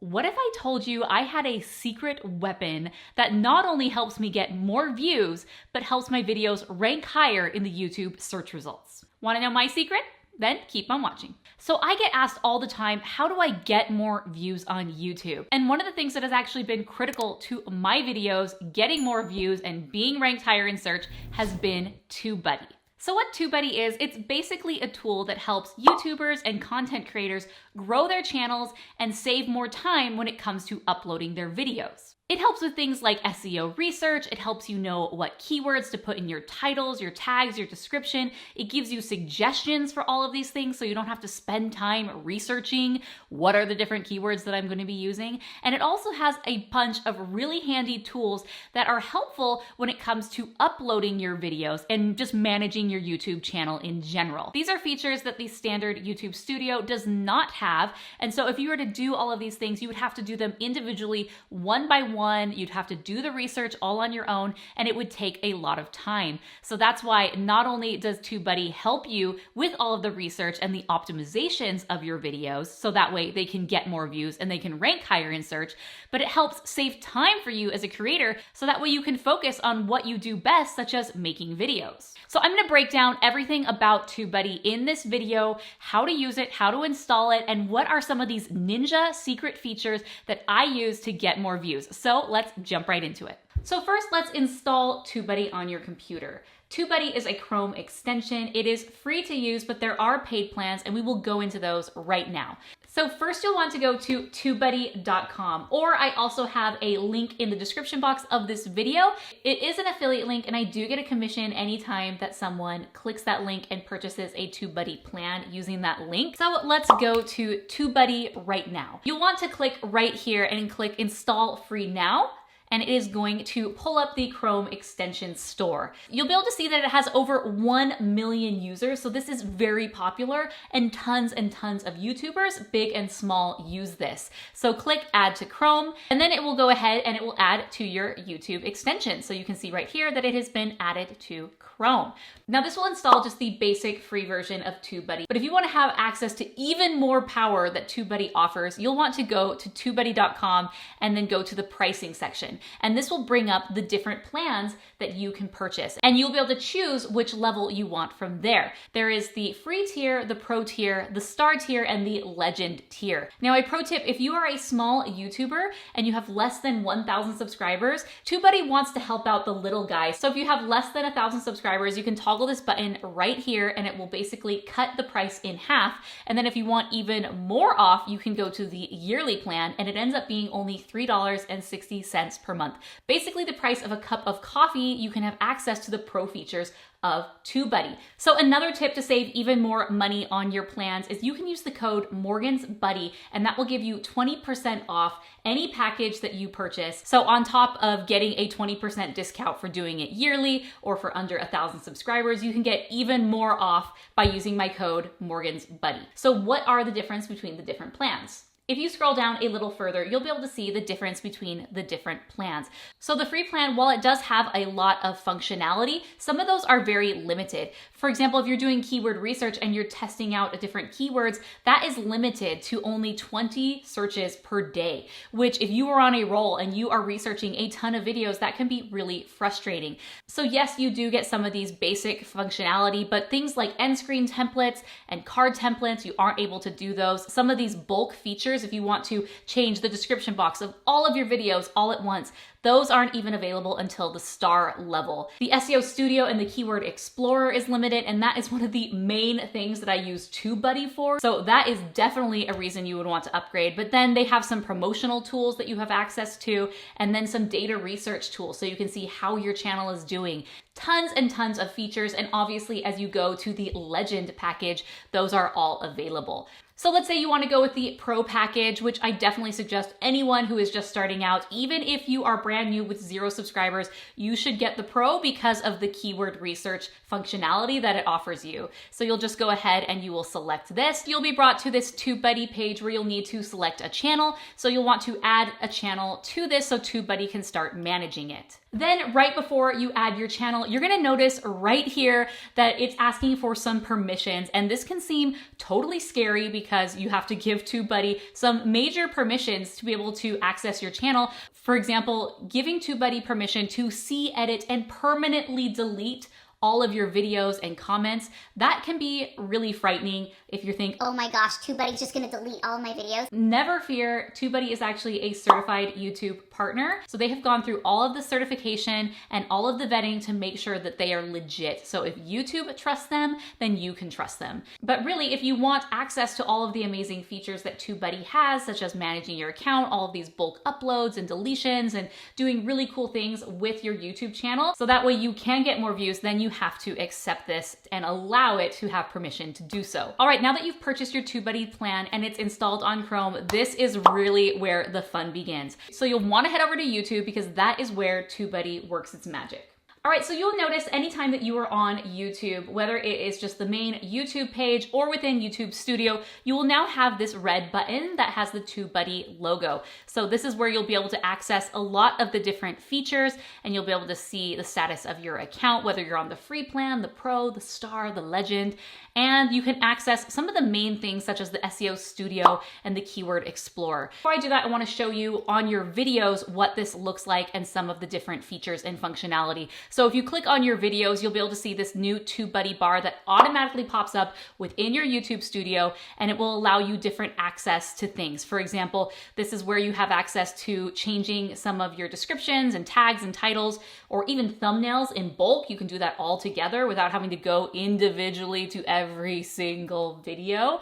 What if I told you I had a secret weapon that not only helps me get more views, but helps my videos rank higher in the YouTube search results? Want to know my secret? Then keep on watching. So I get asked all the time, how do I get more views on YouTube? And one of the things that has actually been critical to my videos getting more views and being ranked higher in search has been TubeBuddy. So what TubeBuddy is, it's basically a tool that helps YouTubers and content creators grow their channels and save more time when it comes to uploading their videos. It helps with things like SEO research. It helps you know what keywords to put in your titles, your tags, your description. It gives you suggestions for all of these things so you don't have to spend time researching what are the different keywords that I'm going to be using. And it also has a bunch of really handy tools that are helpful when it comes to uploading your videos and just managing your YouTube channel in general. These are features that the standard YouTube Studio does not have. And so if you were to do all of these things, you would have to do them individually, one by one. You'd have to do the research all on your own, and it would take a lot of time. So that's why not only does TubeBuddy help you with all of the research and the optimizations of your videos, so that way they can get more views and they can rank higher in search, but it helps save time for you as a creator, so that way you can focus on what you do best, such as making videos. So I'm going to break down everything about TubeBuddy in this video, how to use it, how to install it, and what are some of these ninja secret features that I use to get more views. So let's jump right into it. So first, let's install TubeBuddy on your computer. TubeBuddy is a Chrome extension. It is free to use, but there are paid plans, and we will go into those right now. So first, you'll want to go to TubeBuddy.com, or I also have a link in the description box of this video. It is an affiliate link, and I do get a commission anytime that someone clicks that link and purchases a TubeBuddy plan using that link. So let's go to TubeBuddy right now. You'll want to click right here and click Install Free Now, and it is going to pull up the Chrome extension store. You'll be able to see that it has over 1 million users, so this is very popular, and tons of YouTubers, big and small, use this. So click Add to Chrome, and then it will go ahead and it will add to your YouTube extension. So you can see right here that it has been added to Chrome. Now this will install just the basic free version of TubeBuddy, but if you want to have access to even more power that TubeBuddy offers, you'll want to go to TubeBuddy.com and then go to the pricing section. And this will bring up the different plans that you can purchase. And you'll be able to choose which level you want from there. There is the free tier, the pro tier, the star tier, and the legend tier. Now a pro tip, if you are a small YouTuber and you have less than 1,000 subscribers, TubeBuddy wants to help out the little guy. So if you have less than 1,000 subscribers, you can toggle this button right here and it will basically cut the price in half. And then if you want even more off, you can go to the yearly plan and it ends up being only $3.60 per month. Basically the price of a cup of coffee, you can have access to the pro features of TubeBuddy. So another tip to save even more money on your plans is you can use the code morgansbuddy, and that will give you 20% off any package that you purchase. So on top of getting a 20% discount for doing it yearly or for under 1,000 subscribers, you can get even more off by using my code morgansbuddy. So what are the difference between the different plans? If you scroll down a little further, you'll be able to see the difference between the different plans. So the free plan, while it does have a lot of functionality, some of those are very limited. For example, if you're doing keyword research and you're testing out different keywords, that is limited to only 20 searches per day, which if you are on a roll and you are researching a ton of videos, that can be really frustrating. So yes, you do get some of these basic functionality, but things like end screen templates and card templates, you aren't able to do those. Some of these bulk features, if you want to change the description box of all of your videos all at once, those aren't even available until the star level. The SEO Studio and the Keyword Explorer is limited, and that is one of the main things that I use TubeBuddy for. So that is definitely a reason you would want to upgrade. But then they have some promotional tools that you have access to, and then some data research tools so you can see how your channel is doing. Tons and tons of features, and obviously as you go to the Legend package, those are all available. So let's say you want to go with the Pro package, which I definitely suggest anyone who is just starting out. Even if you are brand new with 0 subscribers, you should get the Pro because of the keyword research functionality that it offers you. So you'll just go ahead and you will select this. You'll be brought to this TubeBuddy page where you'll need to select a channel. So you'll want to add a channel to this so TubeBuddy can start managing it. Then right before you add your channel, you're gonna notice right here that it's asking for some permissions. And this can seem totally scary because you have to give TubeBuddy some major permissions to be able to access your channel. For example, giving TubeBuddy permission to see, edit, and permanently delete all of your videos and comments. That can be really frightening if you think, oh my gosh, TubeBuddy's just gonna delete all of my videos. Never fear, TubeBuddy is actually a certified YouTube partner. So they have gone through all of the certification and all of the vetting to make sure that they are legit. So if YouTube trusts them, then you can trust them. But really, if you want access to all of the amazing features that TubeBuddy has, such as managing your account, all of these bulk uploads and deletions, and doing really cool things with your YouTube channel, so that way you can get more views, then you have to accept this and allow it to have permission to do so. All right, now that you've purchased your TubeBuddy plan and it's installed on Chrome, this is really where the fun begins. So you'll want to head over to YouTube because that is where TubeBuddy works its magic. All right, so you'll notice anytime that you are on YouTube, whether it is just the main YouTube page or within YouTube Studio, you will now have this red button that has the TubeBuddy logo. So this is where you'll be able to access a lot of the different features and you'll be able to see the status of your account, whether you're on the free plan, the pro, the star, the legend, and you can access some of the main things such as the SEO Studio and the Keyword Explorer. Before I do that, I want to show you on your videos what this looks like and some of the different features and functionality. So if you click on your videos, you'll be able to see this new TubeBuddy bar that automatically pops up within your YouTube Studio, and it will allow you different access to things. For example, this is where you have access to changing some of your descriptions and tags and titles, or even thumbnails in bulk. You can do that all together without having to go individually to every single video.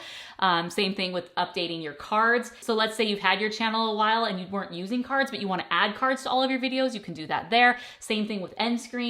Same thing with updating your cards. So let's say you've had your channel a while and you weren't using cards, but you want to add cards to all of your videos, you can do that there. Same thing with end screens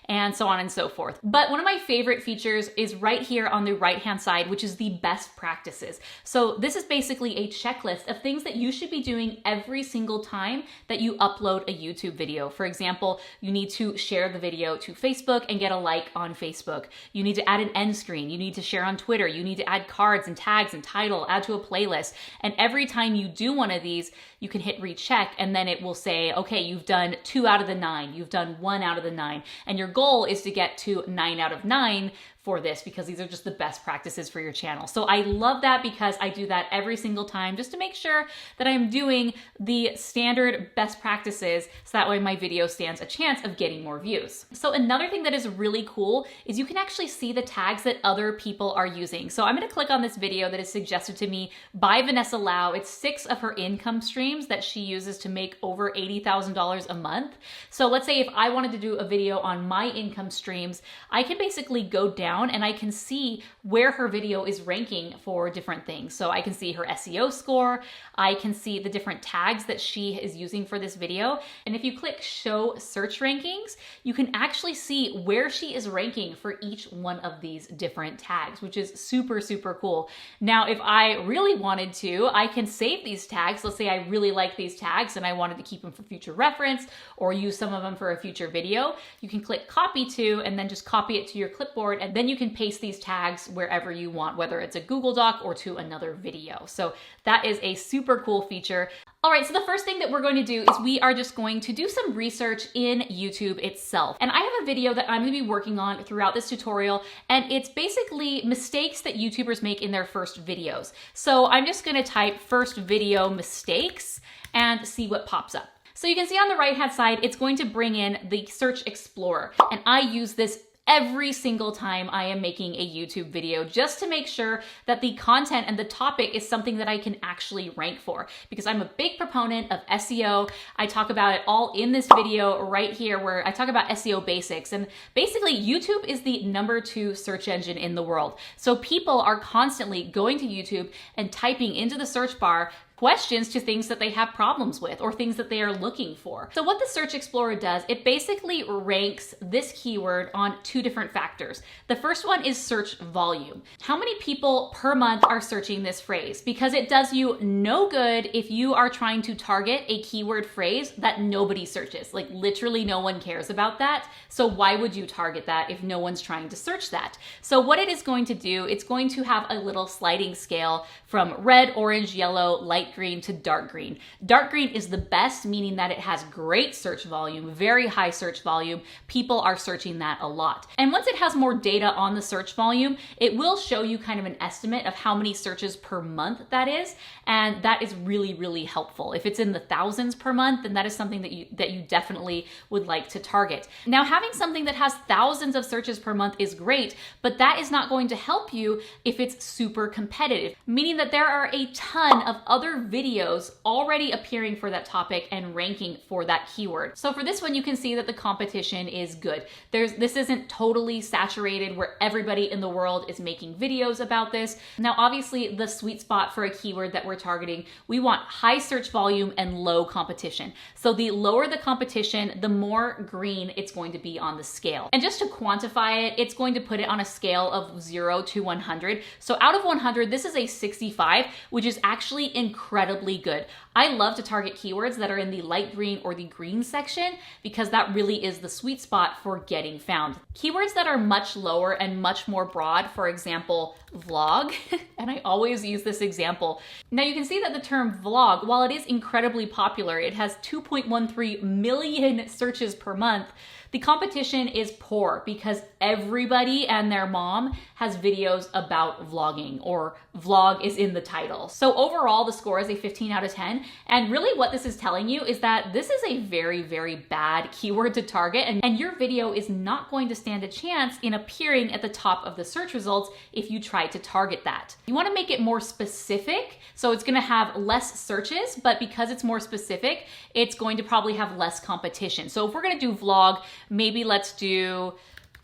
and so on and so forth. But one of my favorite features is right here on the right-hand side, which is the best practices. So this is basically a checklist of things that you should be doing every single time that you upload a YouTube video. For example, you need to share the video to Facebook and get a like on Facebook. You need to add an end screen. You need to share on Twitter. You need to add cards and tags and title, add to a playlist. And every time you do one of these, you can hit recheck and then it will say, okay, you've done 2 out of the 9, you've done 1 out of the 9. And your goal is to get to 9 out of 9 for this because these are just the best practices for your channel. So I love that because I do that every single time just to make sure that I'm doing the standard best practices so that way my video stands a chance of getting more views. So another thing that is really cool is you can actually see the tags that other people are using. So I'm gonna click on this video that is suggested to me by Vanessa Lau. It's 6 of her income streams that she uses to make over $80,000 a month. So let's say if I wanted to do a video on my income streams, I can basically go down and I can see where her video is ranking for different things. So I can see her SEO score, I can see the different tags that she is using for this video. And if you click show search rankings, you can actually see where she is ranking for each one of these different tags, which is super, super cool. Now, if I really wanted to, I can save these tags. Let's say I really like these tags and I wanted to keep them for future reference or use some of them for a future video. You can click copy to and then just copy it to your clipboard, and then you can paste these tags wherever you want, whether it's a Google Doc or to another video. So that is a super cool feature. All right, so the first thing that we're going to do is we are just going to do some research in YouTube itself. And I have a video that I'm gonna be working on throughout this tutorial, and it's basically mistakes that YouTubers make in their first videos. So I'm just gonna type first video mistakes and see what pops up. So you can see on the right-hand side, it's going to bring in the Search Explorer. And I use this every single time I am making a YouTube video just to make sure that the content and the topic is something that I can actually rank for, because I'm a big proponent of SEO. I talk about it all in this video right here where I talk about SEO basics, and basically YouTube is the #2 search engine in the world. So people are constantly going to YouTube and typing into the search bar questions to things that they have problems with or things that they are looking for. So what the Search Explorer does, it basically ranks this keyword on 2 different factors. The first one is search volume. How many people per month are searching this phrase? Because it does you no good if you are trying to target a keyword phrase that nobody searches. Like literally no one cares about that. So why would you target that if no one's trying to search that? So what it is going to do, it's going to have a little sliding scale from red, orange, yellow, light light green to dark green. Dark green is the best, meaning that it has great search volume, very high search volume. People are searching that a lot. And once it has more data on the search volume, it will show you kind of an estimate of how many searches per month that is. And that is really, really helpful. If it's in the thousands per month, then that is something that you definitely would like to target. Now, having something that has thousands of searches per month is great, but that is not going to help you if it's super competitive, meaning that there are a ton of other videos already appearing for that topic and ranking for that keyword. So for this one, you can see that the competition is good. This isn't totally saturated where everybody in the world is making videos about this. Now, obviously, the sweet spot for a keyword that we're targeting, we want high search volume and low competition. So the lower the competition, the more green it's going to be on the scale. And just to quantify it, it's going to put it on a scale of 0 to 100. So out of 100, this is a 65, which is actually incredibly good. I love to target keywords that are in the light green or the green section because that really is the sweet spot for getting found. Keywords that are much lower and much more broad, for example, vlog, and I always use this example. Now you can see that the term vlog, while it is incredibly popular, it has 2.13 million searches per month. The competition is poor because everybody and their mom has videos about vlogging, or vlog is in the title. So overall, the score is a 15 out of 10. And really what this is telling you is that this is a very, very bad keyword to target, and your video is not going to stand a chance in appearing at the top of the search results if you try to target that. You want to make it more specific, so it's going to have less searches, but because it's more specific, it's going to probably have less competition. So if we're going to do vlog, maybe let's do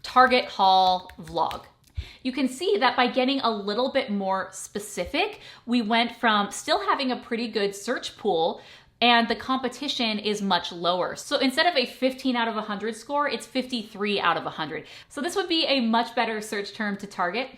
Target haul vlog. You can see that by getting a little bit more specific, we went from still having a pretty good search pool and the competition is much lower. So instead of a 15 out of 100 score, it's 53 out of 100. So this would be a much better search term to target,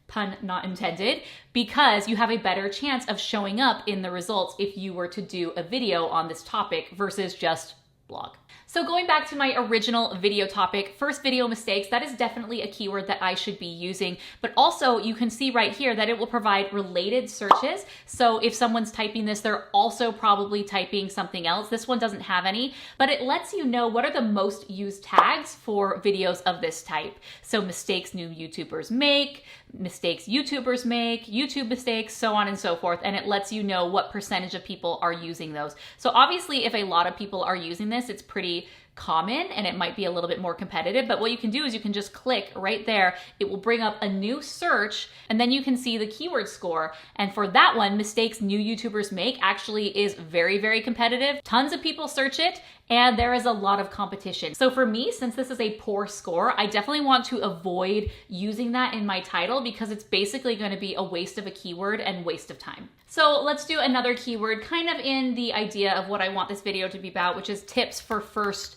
pun not intended, because you have a better chance of showing up in the results if you were to do a video on this topic versus just blog. So going back to my original video topic, first video mistakes, that is definitely a keyword that I should be using, but also you can see right here that it will provide related searches. So if someone's typing this, they're also probably typing something else. This one doesn't have any, but it lets you know what are the most used tags for videos of this type. So mistakes new YouTubers make, mistakes YouTubers make, YouTube mistakes, so on and so forth. And it lets you know what percentage of people are using those. So obviously if a lot of people are using this, it's pretty common and it might be a little bit more competitive, but what you can do is you can just click right there. It will bring up a new search and then you can see the keyword score. And for that one, mistakes new YouTubers make actually is very, very competitive. Tons of people search it and there is a lot of competition. So for me, since this is a poor score, I definitely want to avoid using that in my title because it's basically going to be a waste of a keyword and waste of time. So let's do another keyword kind of in the idea of what I want this video to be about, which is tips for first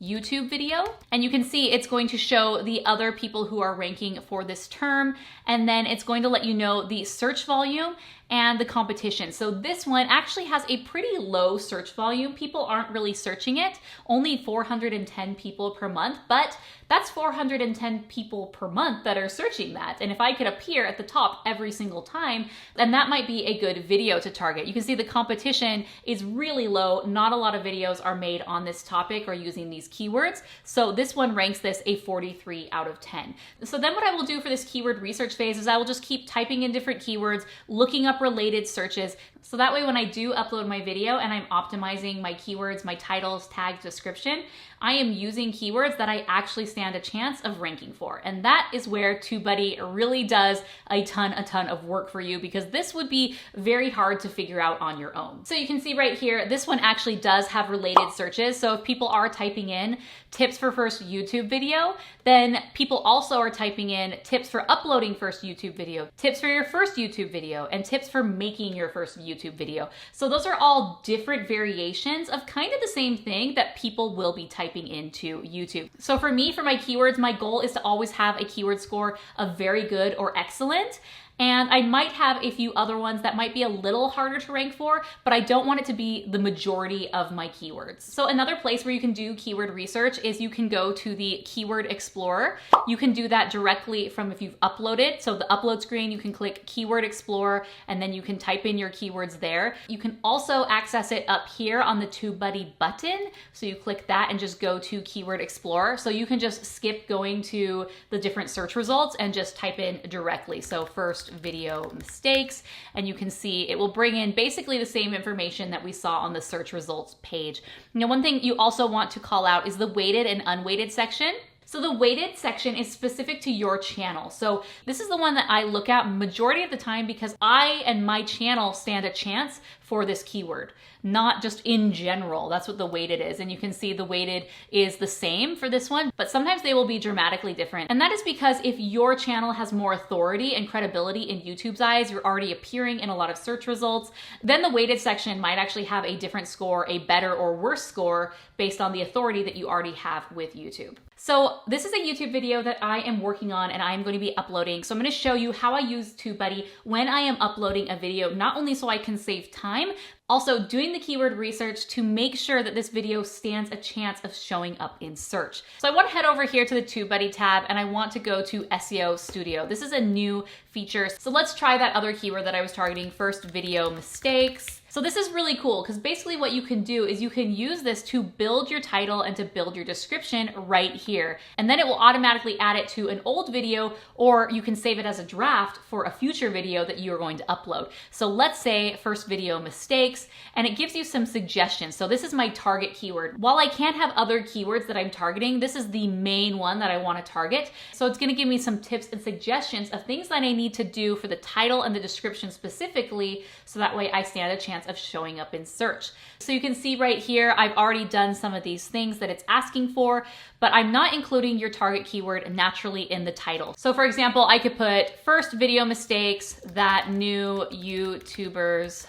YouTube video. And you can see it's going to show the other people who are ranking for this term, and then it's going to let you know the search volume and the competition. So this one actually has a pretty low search volume. People aren't really searching it, only 410 people per month, but that's 410 people per month that are searching that. And if I could appear at the top every single time, then that might be a good video to target. You can see the competition is really low. Not a lot of videos are made on this topic or using these keywords. So this one ranks this a 43 out of 10. So then what I will do for this keyword research phase is I will just keep typing in different keywords, looking up related searches. So that way when I do upload my video and I'm optimizing my keywords, my titles, tags, description, I am using keywords that I actually stand a chance of ranking for. And that is where TubeBuddy really does a ton of work for you because this would be very hard to figure out on your own. So you can see right here, this one actually does have related searches. So if people are typing in tips for first YouTube video, then people also are typing in tips for uploading first YouTube video, tips for your first YouTube video, and tips for making your first YouTube video. So those are all different variations of kind of the same thing that people will be typing into YouTube. So for me, for my keywords, my goal is to always have a keyword score of very good or excellent. And I might have a few other ones that might be a little harder to rank for, but I don't want it to be the majority of my keywords. So another place where you can do keyword research is you can go to the Keyword Explorer. You can do that directly from if you've uploaded. So the upload screen, you can click Keyword Explorer and then you can type in your keywords there. You can also access it up here on the TubeBuddy button. So you click that and just go to Keyword Explorer. So you can just skip going to the different search results and just type in directly. So first video mistakes, and you can see it will bring in basically the same information that we saw on the search results page. Now, one thing you also want to call out is the weighted and unweighted section. So the weighted section is specific to your channel. So this is the one that I look at majority of the time because I and my channel stand a chance for this keyword, not just in general. That's what the weighted is. And you can see the weighted is the same for this one, but sometimes they will be dramatically different. And that is because if your channel has more authority and credibility in YouTube's eyes, you're already appearing in a lot of search results, then the weighted section might actually have a different score, a better or worse score based on the authority that you already have with YouTube. So this is a YouTube video that I am working on and I'm going to be uploading. So I'm going to show you how I use TubeBuddy when I am uploading a video, not only so I can save time, also doing the keyword research to make sure that this video stands a chance of showing up in search. So I want to head over here to the TubeBuddy tab and I want to go to SEO Studio. This is a new feature. So let's try that other keyword that I was targeting, first video mistakes. So this is really cool because basically what you can do is you can use this to build your title and to build your description right here. And then it will automatically add it to an old video, or you can save it as a draft for a future video that you are going to upload. So let's say first video mistakes, and it gives you some suggestions. So this is my target keyword. While I can't have other keywords that I'm targeting, this is the main one that I want to target. So it's going to give me some tips and suggestions of things that I need to do for the title and the description specifically, so that way I stand a chance of showing up in search. So you can see right here, I've already done some of these things that it's asking for, but I'm not including your target keyword naturally in the title. So for example, I could put first video mistakes that new YouTubers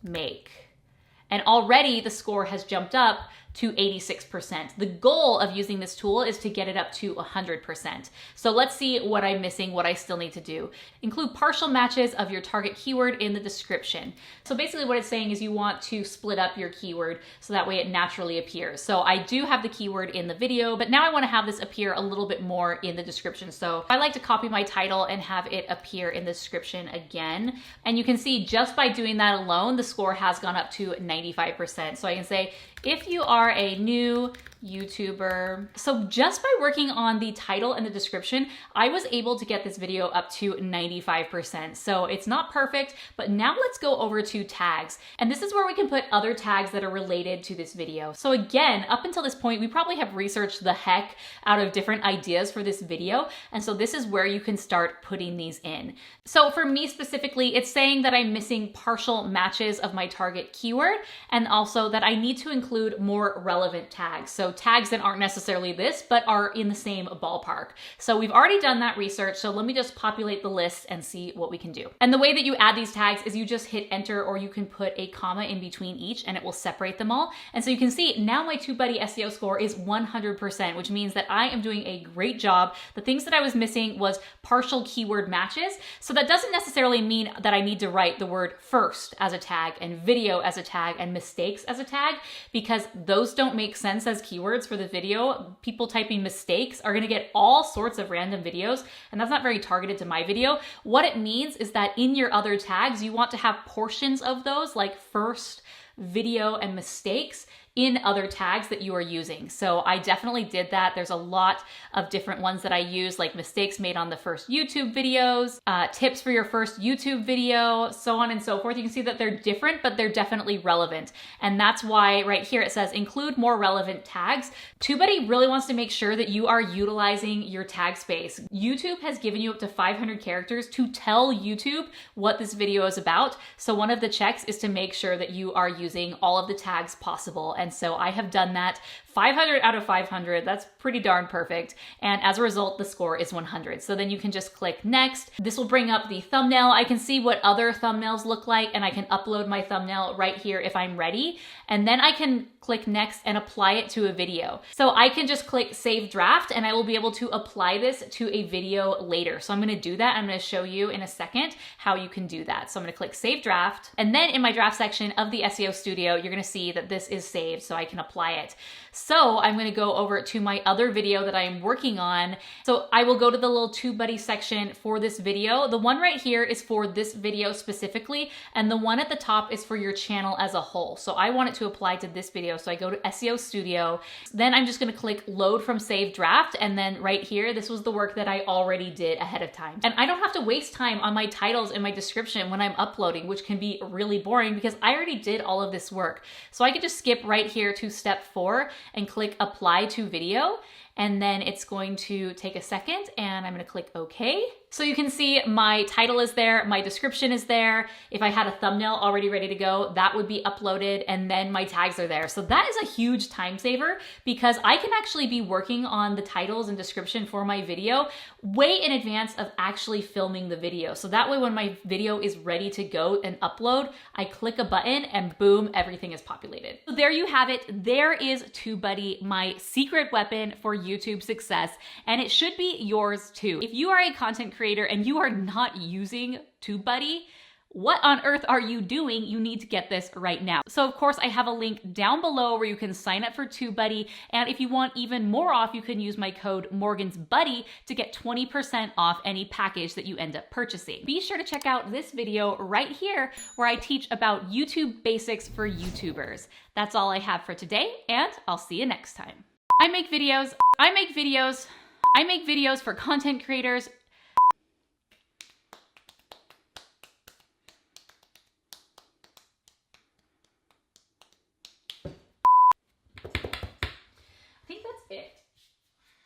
make. And already the score has jumped up to 86%. The goal of using this tool is to get it up to 100%. So let's see what I'm missing, what I still need to do. Include partial matches of your target keyword in the description. So basically what it's saying is you want to split up your keyword so that way it naturally appears. So I do have the keyword in the video, but now I want to have this appear a little bit more in the description. So I like to copy my title and have it appear in the description again. And you can see just by doing that alone, the score has gone up to 95%. So I can say, if you are a new YouTuber. So just by working on the title and the description, I was able to get this video up to 95%. So it's not perfect, but now let's go over to tags. And this is where we can put other tags that are related to this video. So again, up until this point, we probably have researched the heck out of different ideas for this video. And so this is where you can start putting these in. So for me specifically, it's saying that I'm missing partial matches of my target keyword, and also that I need to include more relevant tags. So tags that aren't necessarily this, but are in the same ballpark. So we've already done that research. So let me just populate the list and see what we can do. And the way that you add these tags is you just hit enter, or you can put a comma in between each and it will separate them all. And so you can see now my TubeBuddy SEO score is 100%, which means that I am doing a great job. The things that I was missing was partial keyword matches. So that doesn't necessarily mean that I need to write the word first as a tag and video as a tag and mistakes as a tag, because those don't make sense as keywords for the video. People typing mistakes are going to get all sorts of random videos, and that's not very targeted to my video. What it means is that in your other tags, you want to have portions of those, like first, video, and mistakes, in other tags that you are using. So I definitely did that. There's a lot of different ones that I use, like mistakes made on the first YouTube videos, tips for your first YouTube video, so on and so forth. You can see that they're different, but they're definitely relevant. And that's why right here it says include more relevant tags. TubeBuddy really wants to make sure that you are utilizing your tag space. YouTube has given you up to 500 characters to tell YouTube what this video is about. So one of the checks is to make sure that you are using all of the tags possible. And so I have done that 500 out of 500. That's pretty darn perfect. And as a result, the score is 100. So then you can just click next. This will bring up the thumbnail. I can see what other thumbnails look like, and I can upload my thumbnail right here if I'm ready. And then I can click next and apply it to a video. So I can just click save draft and I will be able to apply this to a video later. So I'm gonna do that. I'm gonna show you in a second how you can do that. So I'm gonna click save draft. And then in my draft section of the SEO Studio, you're gonna see that this is saved so I can apply it. So I'm gonna go over to my other video that I am working on. So I will go to the little TubeBuddy section for this video. The one right here is for this video specifically, and the one at the top is for your channel as a whole. So I want it to apply to this video. So I go to SEO Studio. Then I'm just gonna click load from save draft. And then right here, this was the work that I already did ahead of time. And I don't have to waste time on my titles and my description when I'm uploading, which can be really boring because I already did all of this work. So I could just skip right here to step 4 and click apply to video. And then it's going to take a second and I'm gonna click OK. So you can see my title is there, my description is there. If I had a thumbnail already ready to go, that would be uploaded, and then my tags are there. So that is a huge time saver because I can actually be working on the titles and description for my video way in advance of actually filming the video. So that way when my video is ready to go and upload, I click a button and boom, everything is populated. So there you have it. There is TubeBuddy, my secret weapon for YouTube success, and it should be yours too. If you are a content creator and you are not using TubeBuddy, what on earth are you doing? You need to get this right now. So of course I have a link down below where you can sign up for TubeBuddy. And if you want even more off, you can use my code morgansbuddy to get 20% off any package that you end up purchasing. Be sure to check out this video right here where I teach about YouTube basics for YouTubers. That's all I have for today, and I'll see you next time. I make videos for content creators,